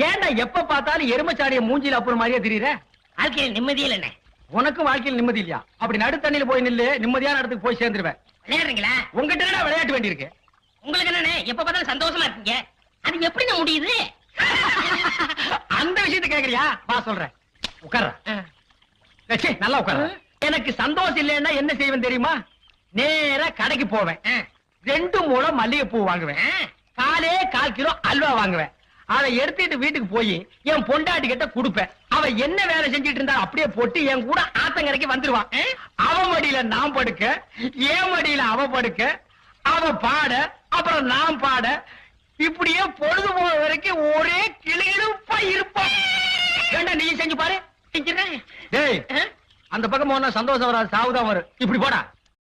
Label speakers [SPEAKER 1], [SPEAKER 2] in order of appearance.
[SPEAKER 1] ஏன்டா எப்ப பார்த்தாலும் எருமச்சாடிய மூஞ்சில அப்புறம் மாதிரியே தெரியுற?
[SPEAKER 2] வாழ்க்கையில் நிம்மதியே இல்ல.
[SPEAKER 1] உனக்கு வாழ்க்கையில் நிம்மதி இல்லையா? அப்படி நடு தண்ணியில போய் நில்லு, நிம்மதியான இடத்துக்கு போய் சேர்ந்துருவேன்.
[SPEAKER 2] விளையாடுறீங்களா?
[SPEAKER 1] உங்ககிட்ட என்ன விளையாட்டு வேண்டி இருக்கு?
[SPEAKER 2] உங்களுக்கு என்னன்னு எப்ப பார்த்தாலும் சந்தோஷமா இருக்கீங்க, அது எப்படி முடியுது?
[SPEAKER 1] அந்த விஷயத்த கேக்குறியா? வா சொல்றேன். உட்கார. நல்லா உட்கார. எனக்கு சந்தோஷம் இல்லைன்னா என்ன செய்வேன் தெரியுமா? நேரா கடைக்கு போவேன், 2 முழம் மல்லிகைப்பூ வாங்குவேன், 1/4 கிலோ அல்வா வாங்குவேன். அதை எடுத்துட்டு வீட்டுக்கு போய் என் பொண்டாட்டி கிட்ட கொடுப்பேன். அவ என்ன வேலை செஞ்சிட்டு இருந்தா அப்படியே போட்டு என் கூட ஆத்தங்கரைக்கு வந்துருவான். அவ மடியில நான் படுக்க, என் மடியில அவ படுக்க, அவ பாட, அப்புறம் நான் பாட, இப்படியே பொழுது போற வரைக்கும் ஒரே கிளியிருப்பா இருப்பான். வேண்டாம், நீ செஞ்சு பாரு.
[SPEAKER 2] செஞ்சிடறேன்.
[SPEAKER 1] டேய், அந்த பக்கம் போனா சந்தோஷம் வராது, சாவுதான் வரும். இப்படி போடா.